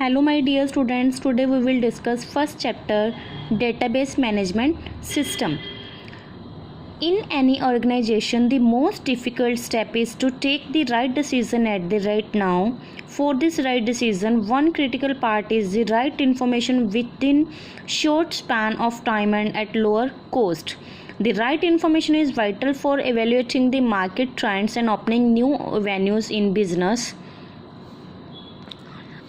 Hello my dear students, today we will discuss first chapter, database management system. In any organization, the most difficult step is to take the right decision at the right now. For this right decision, one critical part is the right information within short span of time and at lower cost. The right information is vital for evaluating the market trends and opening new avenues in business.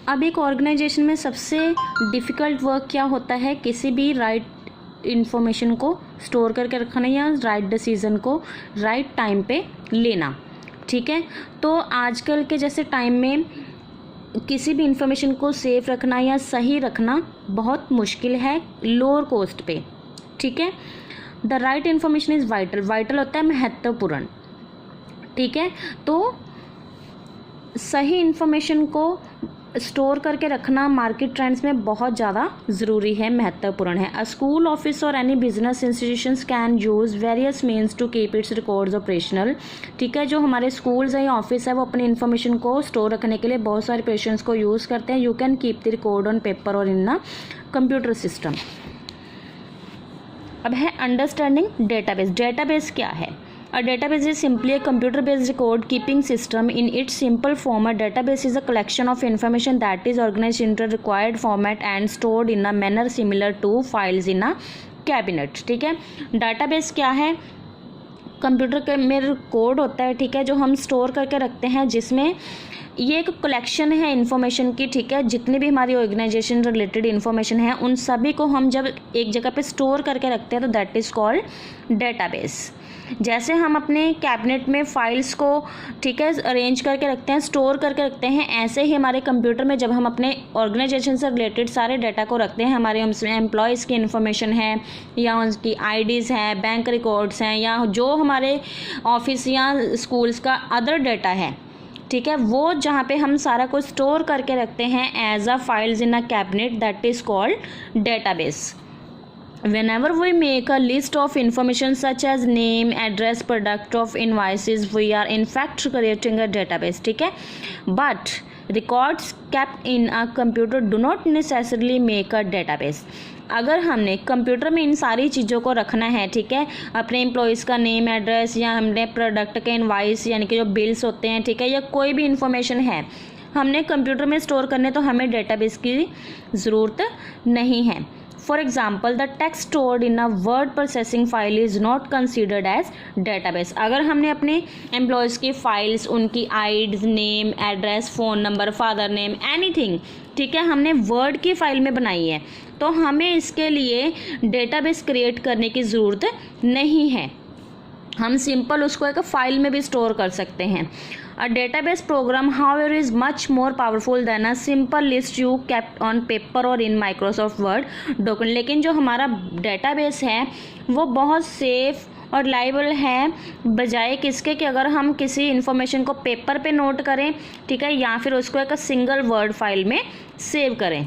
अब एक organisation में सबसे difficult work क्या होता है? किसी भी right information को स्टोर करके रखना या राइट डिसीज़न को राइट टाइम पे लेना. ठीक है, तो आजकल के जैसे टाइम में किसी भी इंफॉर्मेशन को सेफ रखना या सही रखना बहुत मुश्किल है लोअर कॉस्ट पे. ठीक है, the right information is vital. Vital होता है महत्वपूर्ण. ठीक है, तो सही इन्फॉर्मेशन को स्टोर करके रखना मार्केट ट्रेंड्स में बहुत ज़्यादा ज़रूरी है, महत्वपूर्ण है. अ स्कूल, ऑफिस और any business institutions can use various means to keep its records operational. ठीक है, जो हमारे स्कूल्स है या ऑफिस है वो अपनी इन्फॉर्मेशन को स्टोर रखने के लिए बहुत सारे पेशेंट्स को यूज़ करते हैं. You can keep the record on paper और इन अ कंप्यूटर सिस्टम. अब है अंडरस्टैंडिंग डेटाबेस. डेटाबेस क्या है? A database is simply a computer-based record-keeping system. In its simple form, a database is a collection of information that is organized into a required format and stored in a manner similar to files in a cabinet. ठीक है, database क्या है? Computer के में record होता है. ठीक है, जो हम स्टोर करके रखते हैं, जिसमें ये एक कलेक्शन है इन्फॉर्मेशन की. ठीक है, जितनी भी हमारी ऑर्गेनाइजेशन रिलेटेड इन्फॉर्मेशन है उन सभी को हम जब एक जगह पे स्टोर करके रखते हैं तो दैट इज़ कॉल्ड डेटाबेस. जैसे हम अपने कैबिनेट में फाइल्स को, ठीक है, अरेंज करके रखते हैं, स्टोर करके रखते हैं, ऐसे ही हमारे कंप्यूटर में जब हम अपने ऑर्गेनाइजेशन से रिलेटेड सारे डाटा को रखते हैं, हमारे उसमें एम्प्लॉयज़ की इन्फॉर्मेशन है या उनकी आईडीज़ हैं, बैंक रिकॉर्ड्स हैं, या जो हमारे ऑफिस या स्कूल्स का अदर डाटा है. ठीक है, वो जहाँ पे हम सारा कुछ स्टोर करके रखते हैं as a files in a cabinet, that is called database. Whenever we make a list of information such as name, address, product of invoices, we are in fact creating a database. ठीक है, but records kept in a computer do not necessarily make a database. अगर हमने computer में इन सारी चीज़ों को रखना है, ठीक है, अपने एम्प्लॉयज़ का नेम, एड्रेस, या हमने प्रोडक्ट के इनवाइस यानी कि जो बिल्स होते हैं, ठीक है, या कोई भी इंफॉर्मेशन है हमने कंप्यूटर में स्टोर करने, तो हमें डेटाबेस की ज़रूरत नहीं है. For example, the text stored in a word processing file is not considered as database. अगर हमने अपने एम्प्लॉयज़ की फाइल्स, उनकी IDs, name, address, phone number, father name, anything, ठीक है, हमने वर्ड की फाइल में बनाई है, तो हमें इसके लिए डेटाबेस क्रिएट करने की ज़रूरत नहीं है. हम सिंपल उसको एक फाइल में भी स्टोर कर सकते हैं. A database program, however, is much more powerful than a simple list you kept on paper or in Microsoft Word document. लेकिन जो हमारा डेटाबेस है वो बहुत सेफ और लाइबल है, बजाय किसके कि अगर हम किसी इन्फॉर्मेशन को पेपर पे नोट करें, ठीक है, या फिर उसको एक सिंगल वर्ड फाइल में सेव करें.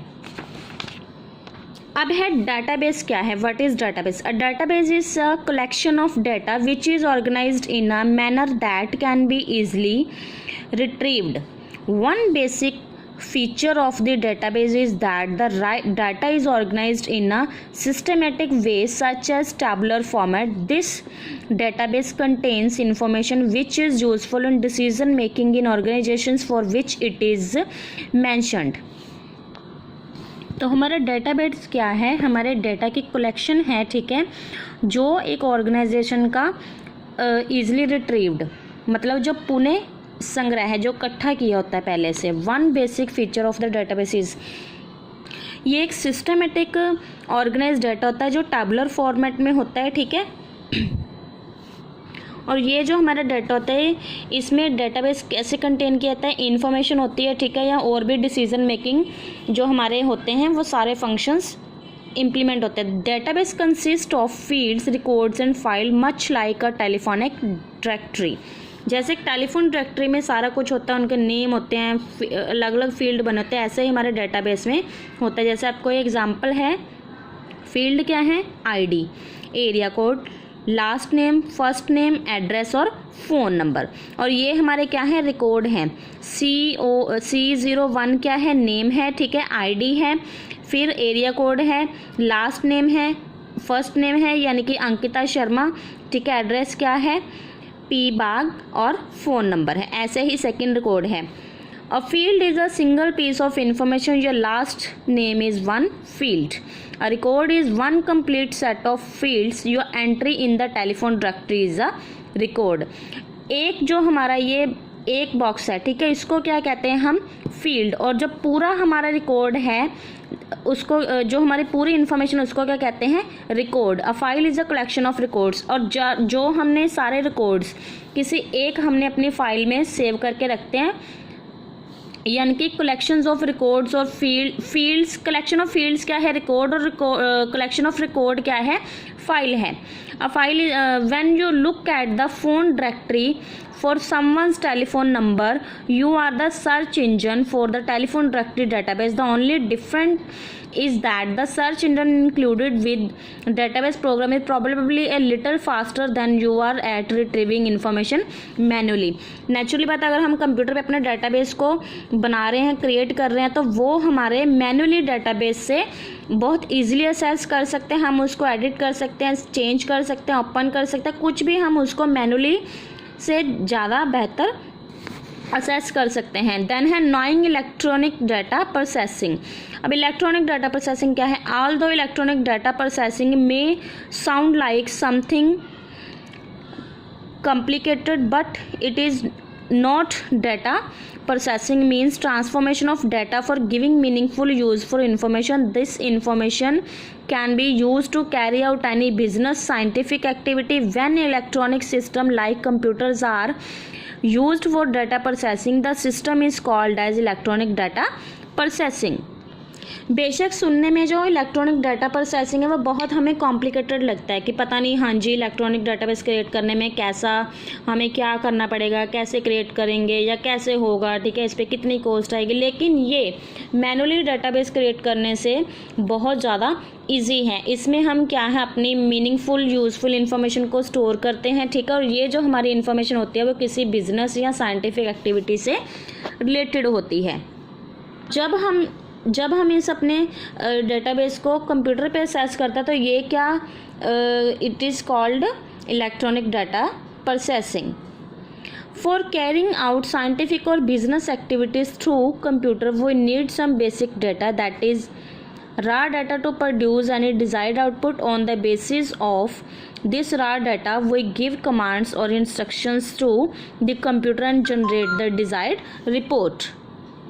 अब है डाटाबेस क्या है? What is database? A database is a collection of data which is organised in a manner that can be easily retrieved. One basic feature of the database is that the data is organized in a systematic way such as tabular format. This database contains information which is useful in decision making in organizations for which it is mentioned. तो हमारा database क्या है? हमारे data की collection है, ठीक है, जो एक ऑर्गेनाइजेशन का ईजिली रिट्रीव्ड, मतलब जो पुणे संग्रह है, जो इकट्ठा किया होता है पहले से. One basic feature of the database is, ये एक सिस्टमेटिक ऑर्गेनाइज डाटा होता है जो टैबुलर फॉर्मेट में होता है. ठीक है, और ये जो हमारा डाटा होता है इसमें डेटाबेस कैसे कंटेन किया जाता है? इन्फॉर्मेशन होती है, ठीक है, या और भी डिसीजन मेकिंग जो हमारे होते हैं वो सारे फंक्शंस इम्प्लीमेंट होते हैं. Database consist of fields, records and file much like a telephonic directory. जैसे एक टेलीफोन डायरेक्टरी में सारा कुछ होता है, उनके नेम होते हैं, अलग अलग फील्ड बने होते हैं, ऐसे ही हमारे डेटाबेस में होता है. जैसे आपको एग्जांपल है, फील्ड क्या है? ID, area code, last name, first name, address और फ़ोन नंबर। और ये हमारे क्या है, रिकॉर्ड हैं। C01 क्या है, नेम है, ठीक है, ID है, फिर एरिया कोड है, लास्ट नेम है, फर्स्ट नेम है यानी कि अंकिता शर्मा, ठीक है, एड्रेस क्या है, P बाग और फ़ोन नंबर है। ऐसे ही सेकंड रिकॉर्ड है। A field is a single piece of information. Your last name is one field. A record is one complete set of fields. Your entry in the telephone directory is a record. एक जो हमारा ये एक box है, ठीक है, इसको क्या कहते हैं हम, फील्ड। और जो पूरा हमारा रिकॉर्ड है उसको, जो हमारी पूरी इन्फॉर्मेशन उसको क्या कहते हैं, record. A file is a collection of records. और जो हमने सारे रिकॉर्ड्स किसी एक हमने अपनी फाइल में सेव करके रखते हैं, यानी कि कलेक्शंस ऑफ रिकॉर्ड्स और फील्ड्स। कलेक्शन ऑफ फील्ड्स क्या है, रिकॉर्ड, और कलेक्शन ऑफ रिकॉर्ड क्या है, फाइल है। A file is when you look at the phone directory for someone's telephone number, you are the search engine for the telephone directory database. The only different is that the search engine included with database program is probably a little faster than you are at retrieving information manually. Naturally बात, अगर हम computer पे अपने database को बना रहे हैं, create कर रहे हैं, तो वो हमारे मैनुअली डेटाबेस से बहुत ईजिली असेस कर सकते हैं। हम उसको एडिट कर सकते हैं, चेंज कर सकते हैं, ओपन कर सकते हैं, कुछ भी हम उसको मैनुअली से ज़्यादा बेहतर असेस कर सकते हैं। देन है नॉइंग इलेक्ट्रॉनिक डाटा प्रोसेसिंग। अब इलेक्ट्रॉनिक डाटा प्रोसेसिंग क्या है, ऑल दो इलेक्ट्रॉनिक डाटा प्रोसेसिंग में sound like something complicated, but it is not. Data processing means transformation of data for giving meaningful use for information. This information can be used to carry out any business, scientific activity. When electronic system like computers are used for data processing, the system is called as electronic data processing. बेशक सुनने में जो electronic data processing है वो बहुत हमें complicated लगता है कि पता नहीं, हाँ जी, इलेक्ट्रॉनिक डाटाबेस क्रिएट करने में कैसा हमें क्या करना पड़ेगा, कैसे क्रिएट करेंगे या कैसे होगा, ठीक है, इस पर कितनी कॉस्ट आएगी। लेकिन ये मैनुअली डाटाबेस क्रिएट करने से बहुत ज़्यादा ईजी है। इसमें हम क्या है, अपनी मीनिंगफुल यूज़फुल इन्फॉर्मेशन को स्टोर करते हैं, ठीक है, और ये जो हमारी इन्फॉर्मेशन होती है वो किसी बिजनेस या साइंटिफिक एक्टिविटी से रिलेटेड होती है। जब हम इस अपने डेटाबेस को कंप्यूटर पे एक्सेस करते हैं तो ये क्या, it is called electronic data processing. For carrying out scientific और business activities through computer we need some basic data, that is raw data to produce any desired output. On the basis of this raw data we give commands or instructions to the computer and generate the desired report.